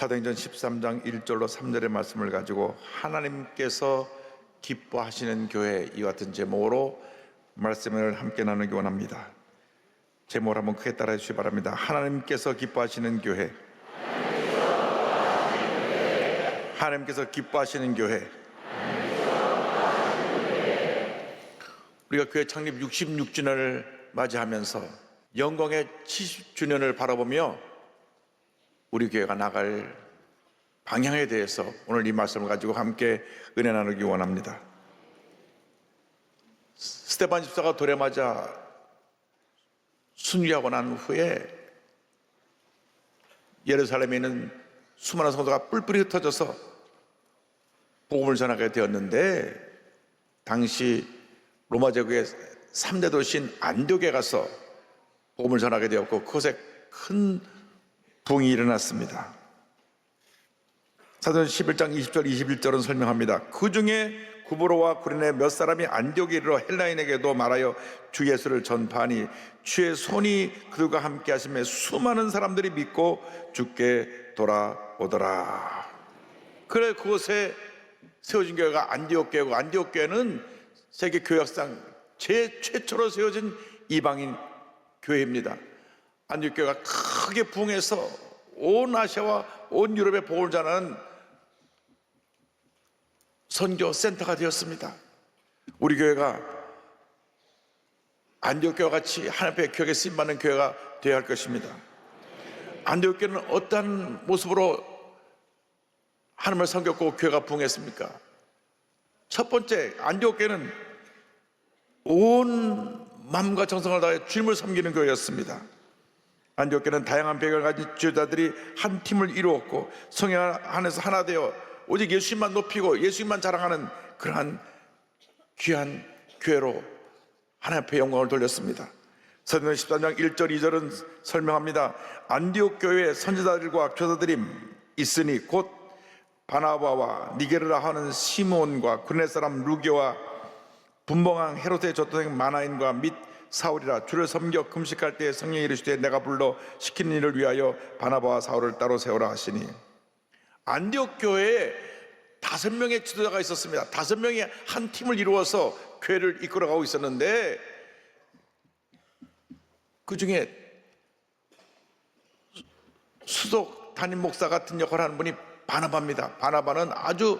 사도행전 13장 1절로 3절의 말씀을 가지고 하나님께서 기뻐하시는 교회, 이와 같은 제목으로 말씀을 함께 나누기 원합니다. 제목을 한번 크게 따라해 주시기 바랍니다. 하나님께서 기뻐하시는 교회. 하나님께서 기뻐하시는 교회. 우리가 교회 창립 66주년을 맞이하면서 영광의 70주년을 바라보며 우리 교회가 나갈 방향에 대해서 오늘 이 말씀을 가지고 함께 은혜 나누기 원합니다. 스데반 집사가 돌에 맞아 순교하고 난 후에 예루살렘에 있는 수많은 성도가 뿔뿔이 흩어져서 복음을 전하게 되었는데, 당시 로마 제국의 3대 도시인 안디옥에 가서 복음을 전하게 되었고 그곳에 큰 부흥이 일어났습니다. 사도행전 11장 20절 21절은 설명합니다. 그 중에 구브로와 구레네 몇 사람이 안디옥에 이르러 헬라인에게도 말하여 주 예수를 전파하니 주의 손이 그들과 함께 하심에 수많은 사람들이 믿고 주께 돌아오더라. 그래 그곳에 세워진 교회가 안디옥 교회고, 안디옥 교회는 세계 교역상 최초로 세워진 이방인 교회입니다. 안디옥 교회가 크게 부흥해서 온 아시아와 온 유럽에 복음을 전하는 선교 센터가 되었습니다. 우리 교회가 안디옥 교회와 같이 하나님 앞에 교회에 쓰임받는 교회가 되어야 할 것입니다. 안디옥 교회는 어떠한 모습으로 하나님을 섬겼고 교회가 부흥했습니까? 첫 번째, 안디옥 교회는 온 마음과 정성을 다해 주님을 섬기는 교회였습니다. 안디옥 교회는 다양한 배경을 가진 지도자들이 한 팀을 이루었고 성령 안에서 하나 되어 오직 예수님만 높이고 예수님만 자랑하는 그러한 귀한 교회로 하나님 앞에 영광을 돌렸습니다. 사도행전 13장 1절 2절은 설명합니다. 안디옥 교회에 선지자들과 교사들이 있으니 곧 바나바와 니게르라 하는 시몬과 구레네 사람 루교와 분봉왕 헤롯의 젖도생 마나인과 및 사울이라. 주를 섬겨 금식할 때 성령이 이르시되 내가 불러 시키는 일을 위하여 바나바와 사울을 따로 세우라 하시니, 안디옥 교회에 5명의 지도자가 있었습니다. 5명이 한 팀을 이루어서 교회를 이끌어가고 있었는데, 그 중에 수석 담임 목사 같은 역할을 하는 분이 바나바입니다. 바나바는 아주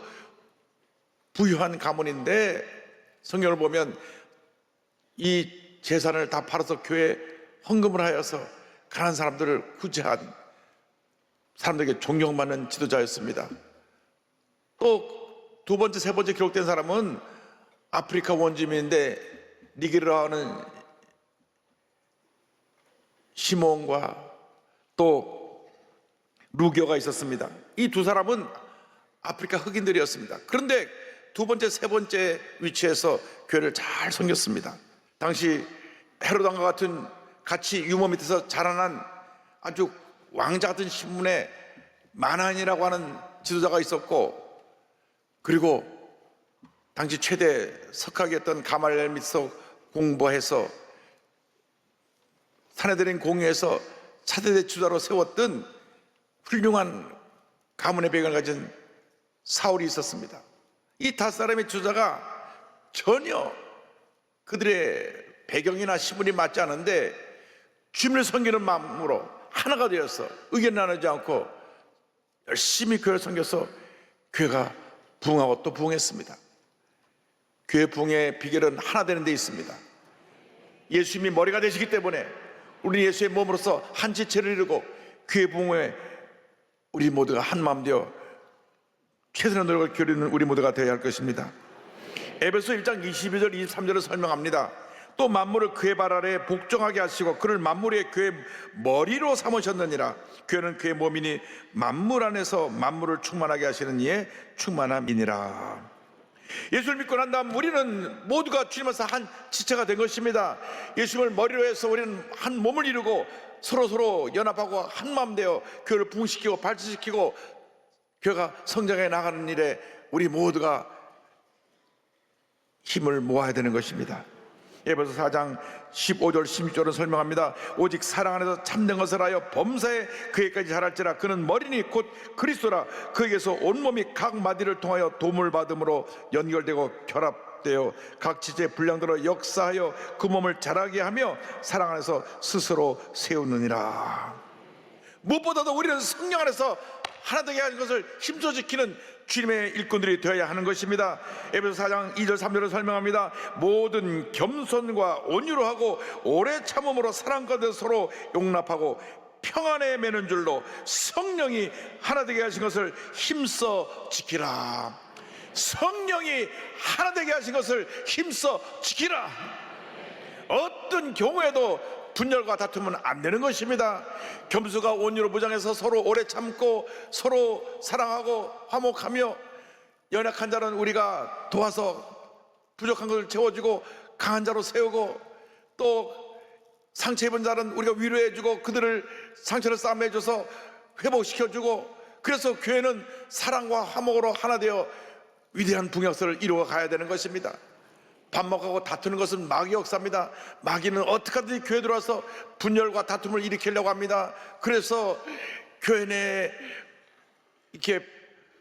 부유한 가문인데 성경을 보면 이 재산을 다 팔아서 교회에 헌금을 하여서 가난한 사람들을 구제한, 사람들에게 존경받는 지도자였습니다. 또 두 번째, 세 번째 기록된 사람은 아프리카 원주민인데 니게르라는 시몬과 또 루교가 있었습니다. 이 두 사람은 아프리카 흑인들이었습니다. 그런데 두 번째, 세 번째 위치에서 교회를 잘 섬겼습니다. 당시 헤롯 왕과 같은 같이 유모 밑에서 자라난 아주 왕자 같은 신분의 마나인이라고 하는 지도자가 있었고, 그리고 당시 최대 석학이었던 가말리엘 밑에서 공부해서 산헤드린 공회에서 차세대 지도자로 세웠던 훌륭한 가문의 배경을 가진 사울이 있었습니다. 이 5사람의 지도자가 전혀 그들의 배경이나 신분이 맞지 않은데 주님을 섬기는 마음으로 하나가 되어서 의견 나누지 않고 열심히 교회를 섬겨서 교회가 부흥하고 또 부흥했습니다. 교회 부흥의 비결은 하나 되는 데 있습니다. 예수님이 머리가 되시기 때문에 우리 예수의 몸으로서 한 지체를 이루고 교회 부흥에 우리 모두가 한 마음 되어 최선의 노력을 기울이는 우리 모두가 되어야 할 것입니다. 에베소 1장 22절 23절을 설명합니다. 또 만물을 그의 발 아래 복종하게 하시고 그를 만물의 교회의 머리로 삼으셨느니라. 교회는 그의 몸이니 만물 안에서 만물을 충만하게 하시는 이의 충만함이니라. 예수를 믿고 난 다음 우리는 모두가 주님께서 한 지체가 된 것입니다. 예수님을 머리로 해서 우리는 한 몸을 이루고 서로 연합하고 한 마음 되어 교회를 부흥시키고 발전시키고 교회가 성장해 나가는 일에 우리 모두가 힘을 모아야 되는 것입니다. 에베소 4장 15절 16절은 설명합니다. 오직 사랑 안에서 참된 것을 하여 범사에 그에까지 자랄지라. 그는 머리니 곧 그리스도라. 그에게서 온몸이 각 마디를 통하여 도움을 받음으로 연결되고 결합되어 각 지체 분량대로 역사하여 그 몸을 자라게 하며 사랑 안에서 스스로 세우느니라. 무엇보다도 우리는 성령 안에서 하나 되게 하는 것을 힘써 지키는 주님의 일꾼들이 되어야 하는 것입니다. 에베소 4장 2절 3절을 설명합니다. 모든 겸손과 온유로 하고 오래 참음으로 사랑 가운데 서로 용납하고 평안에 매는 줄로 성령이 하나 되게 하신 것을 힘써 지키라. 성령이 하나 되게 하신 것을 힘써 지키라. 어떤 경우에도 분열과 다투면 안 되는 것입니다. 겸손과 온유로 무장해서 서로 오래 참고 서로 사랑하고 화목하며 연약한 자는 우리가 도와서 부족한 것을 채워주고 강한 자로 세우고 또 상처 입은 자는 우리가 위로해주고 그들을 상처를 싸매줘서 회복시켜주고 그래서 교회는 사랑과 화목으로 하나 되어 위대한 붕역설을 이루어 가야 되는 것입니다. 반목하고 다투는 것은 마귀의 역사입니다. 마귀는 어떻게 하든지 교회에 들어와서 분열과 다툼을 일으키려고 합니다. 그래서 교회 내에 이렇게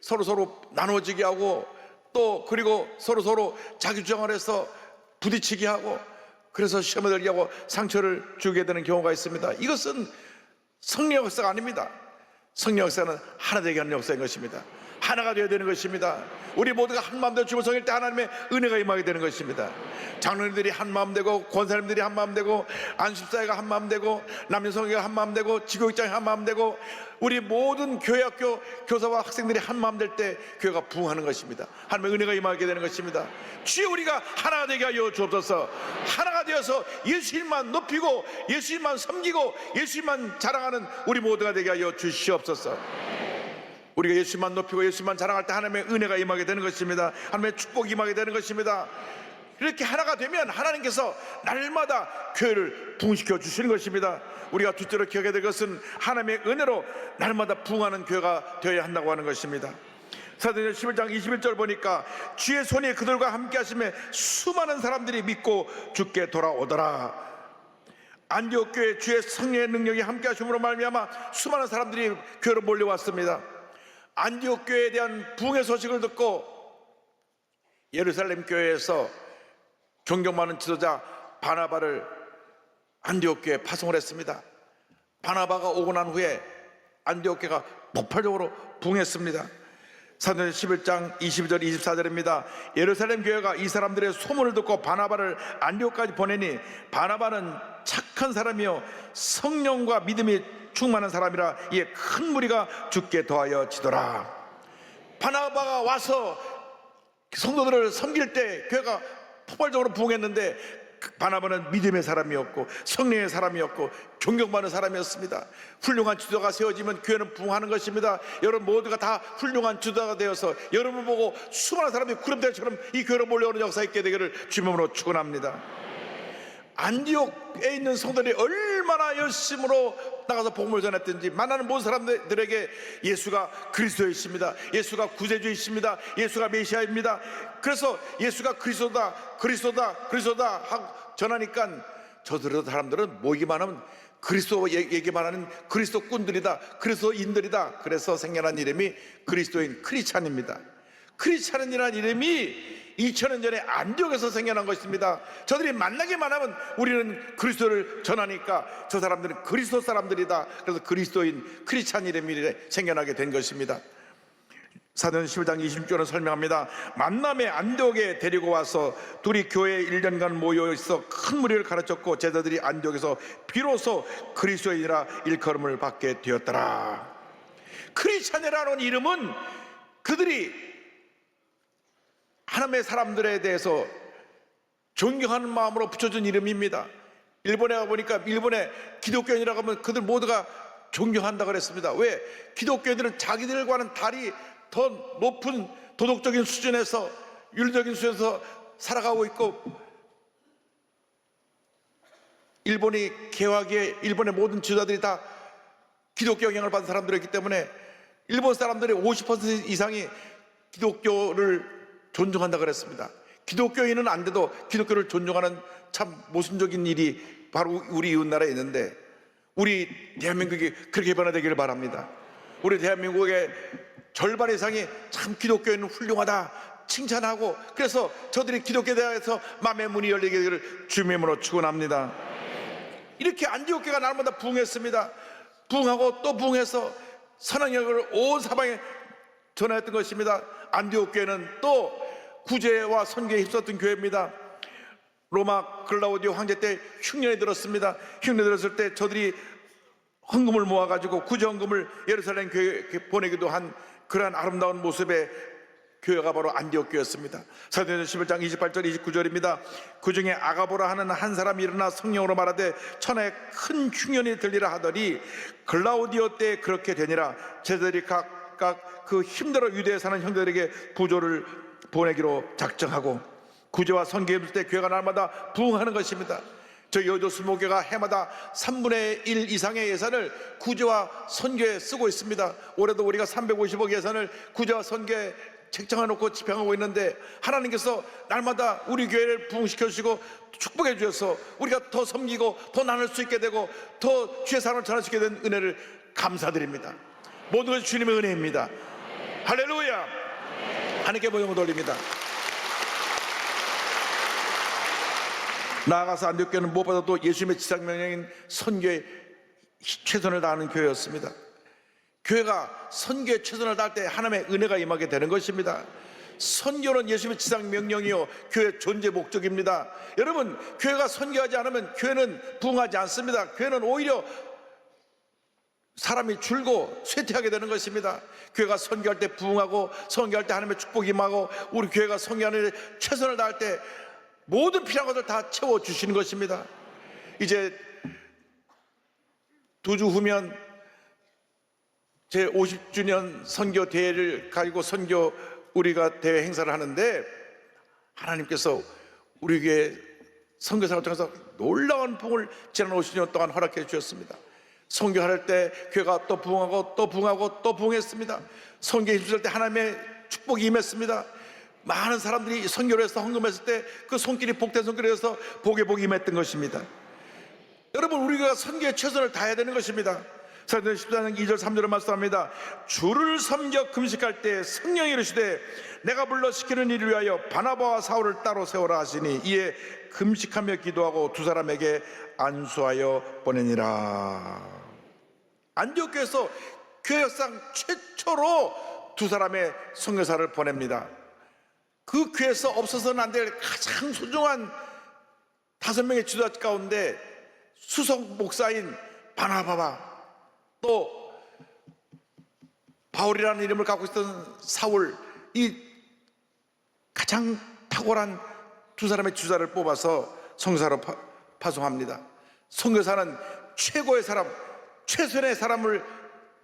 서로 나눠지게 하고 또 그리고 서로 자기 주장을 해서 부딪히게 하고 그래서 시험에 들게 하고 상처를 주게 되는 경우가 있습니다. 이것은 성령 역사가 아닙니다. 성령 역사는 하나 되게 하는 역사인 것입니다. 하나가 되어야 되는 것입니다. 우리 모두가 한 마음 되어 주님을 섬길 때 하나님의 은혜가 임하게 되는 것입니다. 장로님들이 한 마음 되고 권사님들이 한 마음 되고 안식사회가 한 마음 되고 남녀성회가 한 마음 되고 지교육장이 한 마음 되고 우리 모든 교회학교 교사와 학생들이 한 마음 될 때 교회가 부흥하는 것입니다. 하나님의 은혜가 임하게 되는 것입니다. 주여 우리가 하나가 되게 하여 주옵소서. 하나가 되어서 예수님만 높이고 예수님만 섬기고 예수님만 자랑하는 우리 모두가 되게 하여 주시옵소서. 우리가 예수만 높이고 예수만 자랑할 때 하나님의 은혜가 임하게 되는 것입니다. 하나님의 축복이 임하게 되는 것입니다. 이렇게 하나가 되면 하나님께서 날마다 교회를 부흥시켜 주시는 것입니다. 우리가 둘째로 기억해야 될 것은 하나님의 은혜로 날마다 부흥하는 교회가 되어야 한다고 하는 것입니다. 사도행전 11장 21절 보니까 주의 손이 그들과 함께 하심에 수많은 사람들이 믿고 주께 돌아오더라. 안디옥 교회 주의 성령의 능력이 함께 하심으로 말미암아 수많은 사람들이 교회로 몰려왔습니다. 안디옥 교회에 대한 부흥의 소식을 듣고 예루살렘 교회에서 존경 많은 지도자 바나바를 안디옥 교회에 파송을 했습니다. 바나바가 오고 난 후에 안디옥 교회가 폭발적으로 부흥했습니다. 사도행전 11장 22절 24절입니다. 예루살렘 교회가 이 사람들의 소문을 듣고 바나바를 안디옥까지 보내니 바나바는 착한 사람이요 성령과 믿음이 충만한 사람이라 이에 큰 무리가 주께 더하여 지더라. 바나바가 와서 성도들을 섬길 때 교회가 폭발적으로 부흥했는데 바나바는 믿음의 사람이었고 성령의 사람이었고 존경받는 사람이었습니다. 훌륭한 지도자가 세워지면 교회는 부흥하는 것입니다. 여러분 모두가 다 훌륭한 지도자가 되어서 여러분을 보고 수많은 사람들이 구름대처럼 이 교회로 몰려오는 역사 있게 되기를 주님으로 축원합니다. 안디옥에 있는 성도들이 얼마나 열심으로 나가서 복음을 전했든지 만나는 모든 사람들에게 예수가 그리스도이십니다. 예수가 구세주이십니다. 예수가 메시아입니다. 그래서 예수가 그리스도다 하고 전하니까 저들은 사람들은 모이기만 하면 그리스도 얘기만 하는 그리스도꾼들이다, 그리스도인들이다. 그래서 생겨난 이름이 그리스도인 크리스찬입니다. 크리스찬이라는 이름이 2000년 전에 안디옥에서 생겨난 것입니다. 저들이 만나기만 하면 우리는 그리스도를 전하니까 저 사람들은 그리스도 사람들이다. 그래서 그리스도인 크리스찬 이름이 생겨나게 된 것입니다. 사도행전 11장 26절은 설명합니다. 만남에 안디옥에 데리고 와서 둘이 교회에 1년간 모여 있어 큰 무리를 가르쳤고 제자들이 안디옥에서 비로소 그리스도인이라 일컬음을 받게 되었더라. 크리스찬이라는 이름은 그들이 하나님의 사람들에 대해서 존경하는 마음으로 붙여준 이름입니다. 일본에 가보니까 일본의 기독교인이라고 하면 그들 모두가 존경한다고 그랬습니다. 왜? 기독교인들은 자기들과는 달리 더 높은 도덕적인 수준에서 윤리적인 수준에서 살아가고 있고 일본이 개화기에 일본의 모든 지도자들이 다 기독교 영향을 받은 사람들이기 때문에 일본 사람들의 50% 이상이 기독교를 존중한다고 그랬습니다. 기독교인은 안 돼도 기독교를 존중하는 참 모순적인 일이 바로 우리 이웃나라에 있는데, 우리 대한민국이 그렇게 변화되기를 바랍니다. 우리 대한민국의 절반 이상이 참 기독교인은 훌륭하다 칭찬하고, 그래서 저들이 기독교에 대해서 마음의 문이 열리기를 주님의 이름으로 축원합니다. 이렇게 안디옥교가 날마다 부흥했습니다. 부흥하고 또 부흥해서 선한 영을 온 사방에 전했던 것입니다. 안디옥 교회는 또 구제와 선교에 힘썼던 교회입니다. 로마 글라우디오 황제 때 흉년이 들었습니다. 흉년이 들었을 때 저들이 헌금을 모아가지고 구제 헌금을 예루살렘 교회에 보내기도 한 그러한 아름다운 모습의 교회가 바로 안디옥 교회였습니다. 사도행전 11장 28절 29절입니다. 그 중에 아가보라 하는 한 사람이 일어나 성령으로 말하되 천하에 큰 흉년이 들리라 하더니 글라우디오 때 그렇게 되니라. 제자들이 각각 그 힘들어 유대에 사는 형제들에게 부조를 보내기로 작정하고, 구제와 선교에 있을 때 교회가 날마다 부흥하는 것입니다. 저희 여의도 순복교가 해마다 3분의 1 이상의 예산을 구제와 선교에 쓰고 있습니다. 올해도 우리가 350억 예산을 구제와 선교에 책정해놓고 집행하고 있는데, 하나님께서 날마다 우리 교회를 부흥시켜 주시고 축복해 주셔서 우리가 더 섬기고 더 나눌 수 있게 되고 더 주의 사랑을 전할 수 있게 된 은혜를 감사드립니다. 모든 것이 주님의 은혜입니다. 할렐루야. 하나님께 영광 돌립니다. 나아가서 안디옥교회는 무엇보다도 예수님의 지상명령인 선교에 최선을 다하는 교회였습니다. 교회가 선교에 최선을 다할 때 하나님의 은혜가 임하게 되는 것입니다. 선교는 예수님의 지상명령이요 교회의 존재 목적입니다. 여러분, 교회가 선교하지 않으면 교회는 부흥하지 않습니다. 교회는 오히려 사람이 줄고 쇠퇴하게 되는 것입니다. 교회가 선교할 때 부흥하고, 선교할 때 하나님의 축복이 임하고, 우리 교회가 선교하는 데 최선을 다할 때 모든 필요한 것을 다 채워주시는 것입니다. 이제 2주 후면 제 50주년 선교 대회를 가지고 선교 우리가 대회 행사를 하는데, 하나님께서 우리 교회 선교사를 통해서 놀라운 부흥을 지난 50년 동안 허락해 주셨습니다. 선교할 때 교회가 또 부흥하고 또 부흥하고 또 부흥했습니다. 선교에 힘쓸 때 하나님의 축복이 임했습니다. 많은 사람들이 선교를 해서 헌금했을 때 그 손길이 복된 손길이 어서 복에 복이 임했던 것입니다. 여러분, 우리가 선교에 최선을 다해야 되는 것입니다. 사도행전 14장 2절 3절을 말씀합니다. 주를 섬겨 금식할 때 성령이 이르시되 내가 불러 시키는 일을 위하여 바나바와 사울을 따로 세우라 하시니 이에 금식하며 기도하고 두 사람에게 안수하여 보내니라. 안디옥 교회에서 교회 역사상 최초로 두 사람의 선교사를 보냅니다. 그 교회에서 없어서는 안 될 가장 소중한 5명의 지도자 가운데 수석 목사인 바나바와 또 바울이라는 이름을 갖고 있던 사울, 이 가장 탁월한 두 사람의 주자를 뽑아서 선교사로 파송합니다. 선교사는 최고의 사람, 최선의 사람을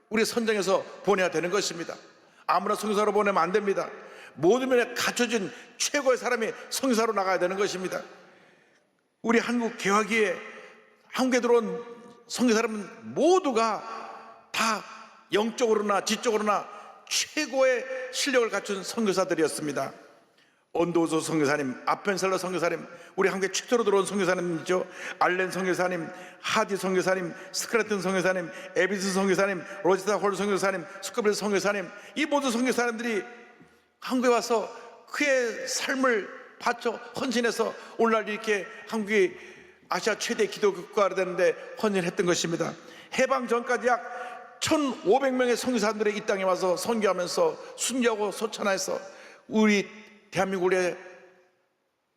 우리 선정해서 보내야 되는 것입니다. 아무나 선교사로 보내면 안 됩니다. 모든 면에 갖춰진 최고의 사람이 선교사로 나가야 되는 것입니다. 우리 한국 개화기에 한국에 들어온 선교사람은 모두가 다 영적으로나 지적으로나 최고의 실력을 갖춘 선교사들이었습니다. 언도우소 선교사님, 아펜셀러 선교사님, 우리 한국에 최초로 들어온 선교사님이죠. 알렌 선교사님, 하디 선교사님, 스크래튼 선교사님, 에비스 선교사님, 로지타 홀 선교사님, 스코빌 선교사님, 이 모든 선교사님들이 한국에 와서 그의 삶을 바쳐 헌신해서 오늘날 이렇게 한국이 아시아 최대 기독교국가가 되는데 헌신했던 것입니다. 해방 전까지 약 1,500명의 선교사들이 이 땅에 와서 선교하면서 순교하고 소천해서 우리 대한민국의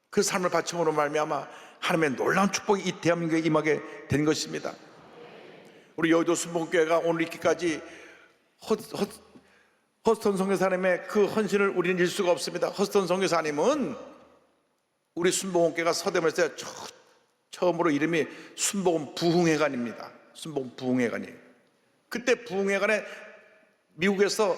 그 삶을 바침으로 말미암아 하나님의 놀라운 축복이 이 대한민국에 임하게 된 것입니다. 우리 여의도 순복교회가 오늘 있기까지 허스턴 선교사님의 그 헌신을 우리는 잃을 수가 없습니다. 허스턴 선교사님은 우리 순복음교회가 서대문에서 처음으로 이름이 순복음 부흥회관입니다. 순복음 부흥회관이에요. 그때 부흥회관에 미국에서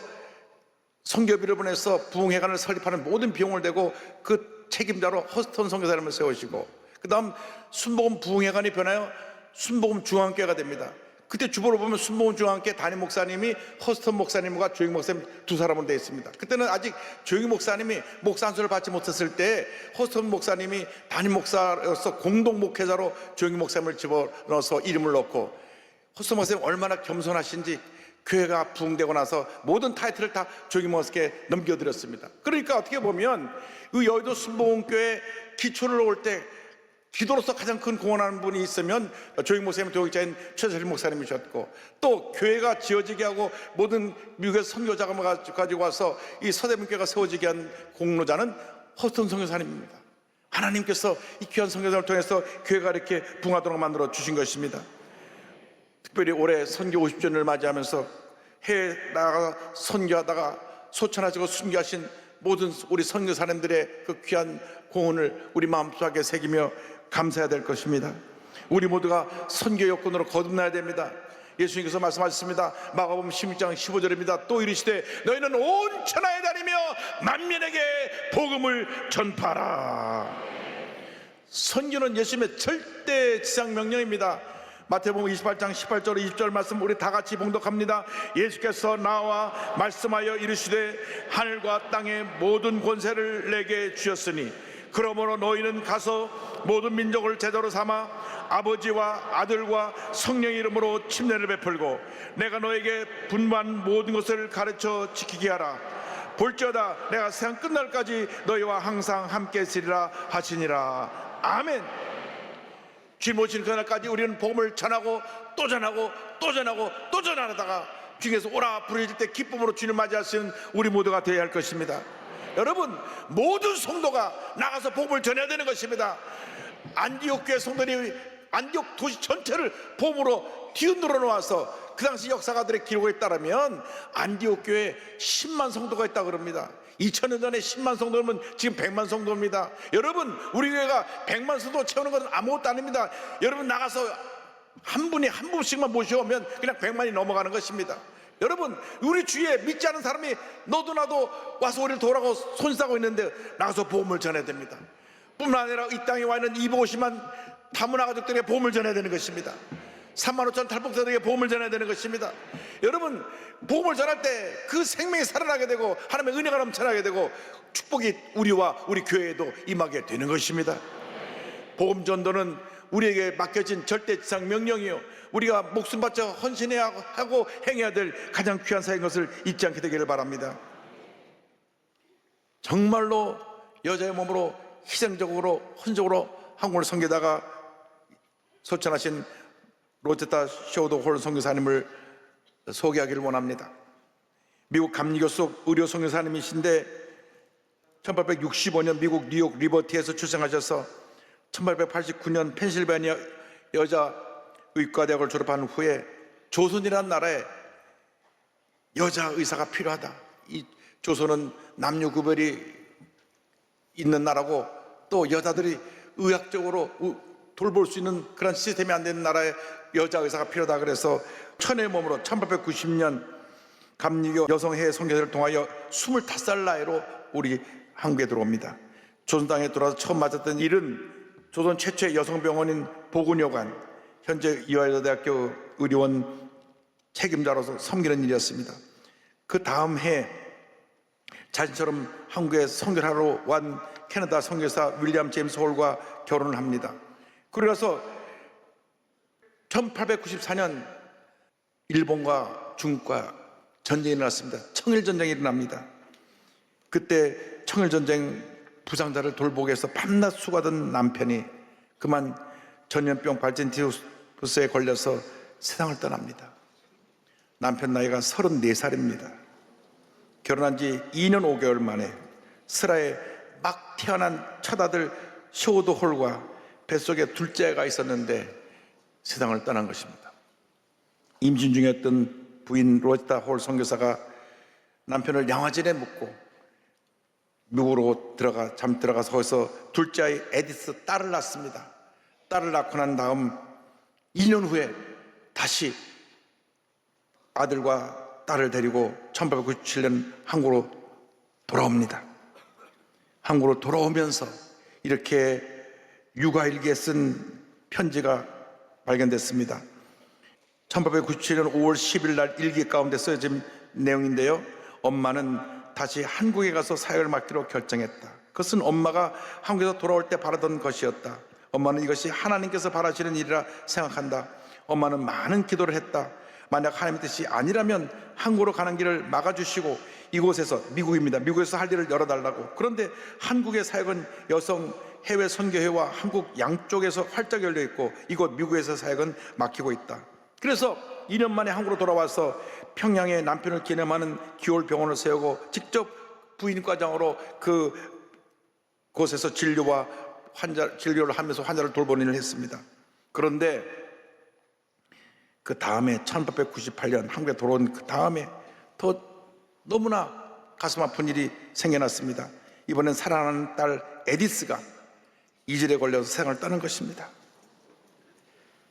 선교비를 보내서 부흥회관을 설립하는 모든 비용을 대고 그 책임자로 허스턴 선교사님을 세우시고, 그 다음 순복음 부흥회관이 변하여 순복음 중앙교회가 됩니다. 그때 주보를 보면 순복음 중앙교회 담임 목사님이 허스턴 목사님과 조영 목사님 두 사람으로 되어 있습니다. 그때는 아직 조영 목사님이 목사 안수를 받지 못했을 때 허스턴 목사님이 담임 목사로서 공동 목회자로 조영 목사님을 집어넣어서 이름을 넣고, 허스턴 목사님 얼마나 겸손하신지 교회가 부흥되고 나서 모든 타이틀을 다 조영 목사님께 넘겨드렸습니다. 그러니까 어떻게 보면 이 여의도 순복음교회 기초를 놓을 때 기도로서 가장 큰 공헌하는 분이 있으면 조영 목사님 도역자인 최철인 목사님이셨고, 또 교회가 지어지게 하고 모든 미국에서 선교자가 가지고 와서 이 서대문교회가 세워지게 한 공로자는 허스턴 선교사님입니다. 하나님께서 이 귀한 선교사를 통해서 교회가 이렇게 부흥하도록 만들어 주신 것입니다. 특별히 올해 선교 50주년을 맞이하면서 해외 나가 선교하다가 소천하시고 순교하신 모든 우리 선교사님들의 그 귀한 공헌을 우리 마음속에 새기며 감사해야 될 것입니다. 우리 모두가 선교 여건으로 거듭나야 됩니다. 예수님께서 말씀하셨습니다. 마가복음 16장 15절입니다. 또 이르시되 너희는 온 천하에 다니며 만민에게 복음을 전파하라. 선교는 예수님의 절대 지상 명령입니다. 마태복음 28장 18절 20절 말씀 우리 다 같이 봉독합니다. 예수께서 나와 말씀하여 이르시되 하늘과 땅의 모든 권세를 내게 주셨으니 그러므로 너희는 가서 모든 민족을 제자로 삼아 아버지와 아들과 성령의 이름으로 침례를 베풀고 내가 너에게 분부한 모든 것을 가르쳐 지키게 하라. 볼지어다 내가 세상 끝날까지 너희와 항상 함께 있으리라 하시니라. 아멘. 주님 오시는 그날까지 우리는 복음을 전하고 또 전하고 또 전하고 또 전하다가 주님께서 오라 부르실 때 기쁨으로 주님 맞이할 수 있는 우리 모두가 되어야 할 것입니다. 여러분, 모든 성도가 나가서 복음을 전해야 되는 것입니다. 안디옥 교회 성도들이 안디옥 도시 전체를 복음으로 뒤흔들어 놓아서 그 당시 역사가들의 기록에 따르면 안디옥 교회에 10만 성도가 있다고 그럽니다. 2000년 전에 10만 성도면 지금 100만 성도입니다. 여러분, 우리 교회가 100만 성도 채우는 것은 아무것도 아닙니다. 여러분 나가서 한 분이 한 분씩만 모셔오면 그냥 100만이 넘어가는 것입니다. 여러분, 우리 주위에 믿지 않은 사람이 너도 나도 와서 우리를 도우라고 손싸고 있는데 나가서 복음을 전해야 됩니다. 뿐만 아니라 이 땅에 와 있는 250만 다문화 가족들에게 복음을 전해야 되는 것입니다. 3만 5천 탈북자들에게 복음을 전해야 되는 것입니다. 여러분, 복음을 전할 때 그 생명이 살아나게 되고 하나님의 은혜가 넘쳐나게 되고 축복이 우리와 우리 교회에도 임하게 되는 것입니다. 복음 전도는 우리에게 맡겨진 절대지상 명령이요, 우리가 목숨 바쳐 헌신해야 하고 행해야 될 가장 귀한 사역인 것을 잊지 않게 되기를 바랍니다. 정말로 여자의 몸으로 희생적으로 헌적으로 한국을 섬기다가 소천하신 로제타 쇼도 홀 선교사님을 소개하기를 원합니다. 미국 감리교 속 의료 선교사님이신데 1865년 미국 뉴욕 리버티에서 출생하셔서 1889년 펜실베니아 여자 의과대학을 졸업한 후에 조선이라는 나라에 여자 의사가 필요하다. 이 조선은 남녀 구별이 있는 나라고 또 여자들이 의학적으로 돌볼 수 있는 그런 시스템이 안 되는 나라에 여자 의사가 필요하다. 그래서 천의 몸으로 1890년 감리교 여성회 선교사를 통하여 25살 나이로 우리 한국에 들어옵니다. 조선 땅에 들어와서 처음 맞았던 일은 조선 최초의 여성병원인 보건여관, 현재 이화여자대학교 의료원 책임자로서 섬기는 일이었습니다. 그 다음 해 자신처럼 한국에 선교를 하러 온 캐나다 선교사 윌리엄 제임스 홀과 결혼을 합니다. 그러서 1894년 일본과 중국과 전쟁이 일어났습니다. 청일전쟁이 일어납니다. 그때 청일전쟁 부상자를 돌보기 위해서 밤낮 수고하던 남편이 그만 전염병 발진티푸스에 걸려서 세상을 떠납니다. 남편 나이가 34살입니다. 결혼한 지 2년 5개월 만에 슬하에 막 태어난 첫 아들 쇼도 홀과 뱃속에 둘째가 있었는데 세상을 떠난 것입니다. 임신 중이었던 부인 로제타 홀 선교사가 남편을 양화진에 묻고 미국으로 잠 들어가서 거기서 둘째 아이 에디스 딸을 낳습니다. 딸을 낳고 난 다음 2년 후에 다시 아들과 딸을 데리고 1897년 한국으로 돌아옵니다. 한국으로 돌아오면서 이렇게 육아일기에 쓴 편지가 발견됐습니다. 1897년 5월 10일 날 일기 가운데 쓰여진 내용인데요. 엄마는 다시 한국에 가서 사역을 맡기로 결정했다. 그것은 엄마가 한국에서 돌아올 때 바라던 것이었다. 엄마는 이것이 하나님께서 바라시는 일이라 생각한다. 엄마는 많은 기도를 했다. 만약 하나님의 뜻이 아니라면 한국으로 가는 길을 막아주시고 이곳에서, 미국입니다, 미국에서 할 일을 열어달라고. 그런데 한국의 사역은 여성 해외 선교회와 한국 양쪽에서 활짝 열려 있고 이곳 미국에서 사역은 막히고 있다. 그래서 2년 만에 한국으로 돌아와서 평양에 남편을 기념하는 기홀 병원을 세우고 직접 부인과장으로 그곳에서 진료를 하면서 환자를 돌보는 일을 했습니다. 그런데 그 다음에 1898년 한국에 돌아온 그 다음에 더 너무나 가슴 아픈 일이 생겨났습니다. 이번엔 사랑하는 딸 에디스가 이질에 걸려서 세상을 떠난 것입니다.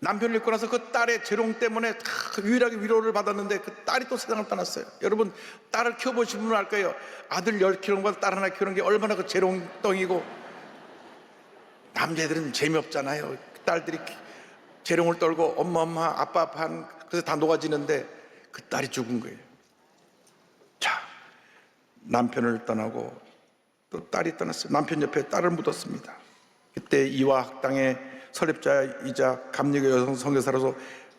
남편을 잃고 나서 그 딸의 재롱 때문에 유일하게 위로를 받았는데 그 딸이 또 세상을 떠났어요. 여러분, 딸을 키워보신 분은 알 거예요. 아들 10키우는 딸 하나 키우는 게 얼마나 그 재롱덩이고. 남자애들은 재미없잖아요. 딸들이 재롱을 떨고 엄마 아빠 그래서 다 녹아지는데 그 딸이 죽은 거예요. 자, 남편을 떠나고 또 딸이 떠났어요. 남편 옆에 딸을 묻었습니다. 그때 이화학당의 설립자이자 감리교 여성 선교사로서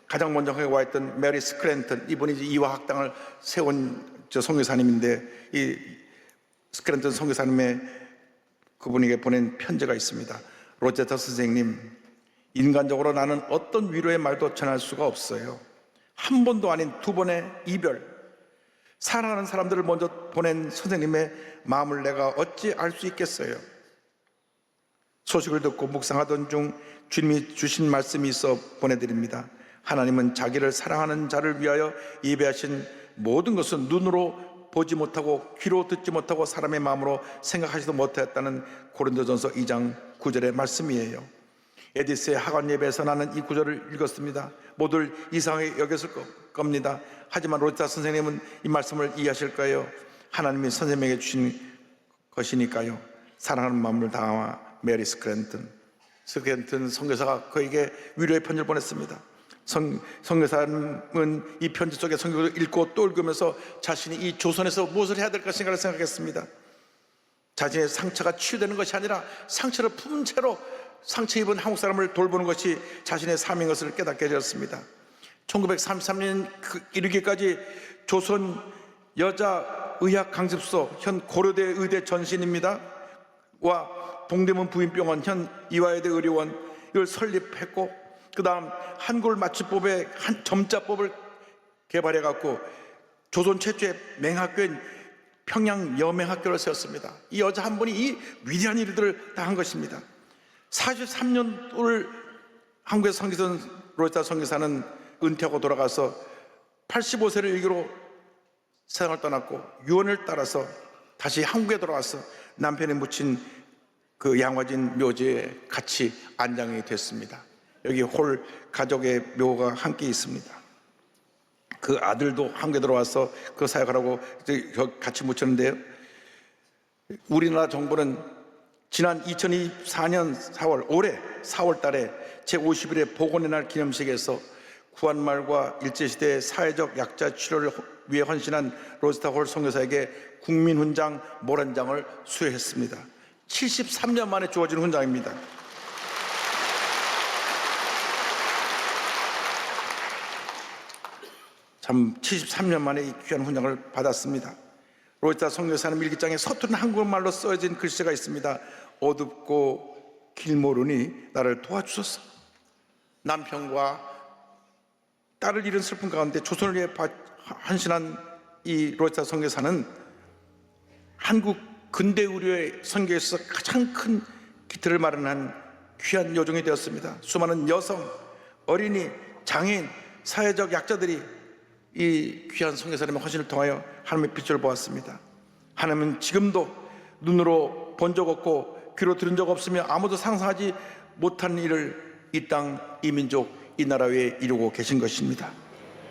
가장 먼저 거기 와 있던 메리 스크랜턴, 이분이 이제 이화학당을 세운 선교사님인데, 이 스크랜턴 선교사님의 그분에게 보낸 편지가 있습니다. 로제타 선생님, 인간적으로 나는 어떤 위로의 말도 전할 수가 없어요. 한 번도 아닌 2번의 이별, 사랑하는 사람들을 먼저 보낸 선생님의 마음을 내가 어찌 알 수 있겠어요. 소식을 듣고 묵상하던 중 주님이 주신 말씀이 있어 보내드립니다. 하나님은 자기를 사랑하는 자를 위하여 예배하신 모든 것은 눈으로 보지 못하고 귀로 듣지 못하고 사람의 마음으로 생각하지도 못했다는 고린도전서 2장 9절의 말씀이에요. 에디스의 학원 예배에서 나는 이 구절을 읽었습니다. 모두를 이상하게 여겼을 겁니다. 하지만 로제타 선생님은 이 말씀을 이해하실 거예요. 하나님이 선생님에게 주신 것이니까요. 사랑하는 마음을 담아 메리 스크랜턴 선교사가 그에게 위로의 편지를 보냈습니다. 선교사는 이 편지 속에 성경을 읽고 또 읽으면서 자신이 이 조선에서 무엇을 해야 될 것인가를 생각했습니다. 자신의 상처가 치유되는 것이 아니라 상처를 품은 채로 상처 입은 한국 사람을 돌보는 것이 자신의 삶인 것을 깨닫게 되었습니다. 1933년 이르기까지 조선 여자의학 강습소, 현 고려대 의대 전신입니다, 와 동대문 부인병원, 현 이화여대 의료원, 이걸 설립했고, 그 다음 한글 맞춤법의 점자법을 개발해 갖고 조선 최초의 맹학교인 평양 여맹학교를 세웠습니다. 이 여자 한 분이 이 위대한 일들을 다 한 것입니다. 43년을 한국에서 섬기던 로제타 선교사는 은퇴하고 돌아가서 85세를 일기로 세상을 떠났고 유언을 따라서 다시 한국에 돌아와서 남편이 묻힌 그 양화진 묘지에 같이 안장이 됐습니다. 여기 홀 가족의 묘가 함께 있습니다. 그 아들도 한국에 들어와서 그 사역하라고 같이 묻혔는데요. 우리나라 정부는 지난 2024년 4월, 올해 4월 달에 제51회 복원의 날 기념식에서 구한말과 일제시대의 사회적 약자 치료를 위해 헌신한 로제타 홀 선교사에게 국민훈장 모란장을 수여했습니다. 73년 만에 주어진 훈장입니다. 참 73년 만에 이 귀한 훈장을 받았습니다. 로제타 선교사님 일기장에 서투른 한국말로 써진 글씨가 있습니다. 어둡고 길 모르니 나를 도와주소서. 남편과 딸을 잃은 슬픔 가운데 조선을 위해 헌신한 이 로제타 선교사는 한국 근대 의료의 선교에서 가장 큰 기틀을 마련한 귀한 요정이 되었습니다. 수많은 여성, 어린이, 장애인, 사회적 약자들이 이 귀한 선교사님의 헌신을 통하여 하나님의 빛을 보았습니다. 하나님은 지금도 눈으로 본 적 없고 귀로 들은 적 없으며 아무도 상상하지 못한 일을 이 땅, 이 민족, 이 나라 위에 이루고 계신 것입니다.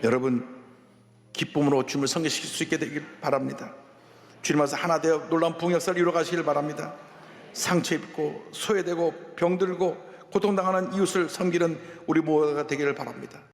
여러분, 기쁨으로 주님을 섬기실 수 있게 되길 바랍니다. 주님 와서 하나 되어 놀라운 부흥 역사를 이루어 가시길 바랍니다. 상처 입고 소외되고 병들고 고통당하는 이웃을 섬기는 우리 모두가 되기를 바랍니다.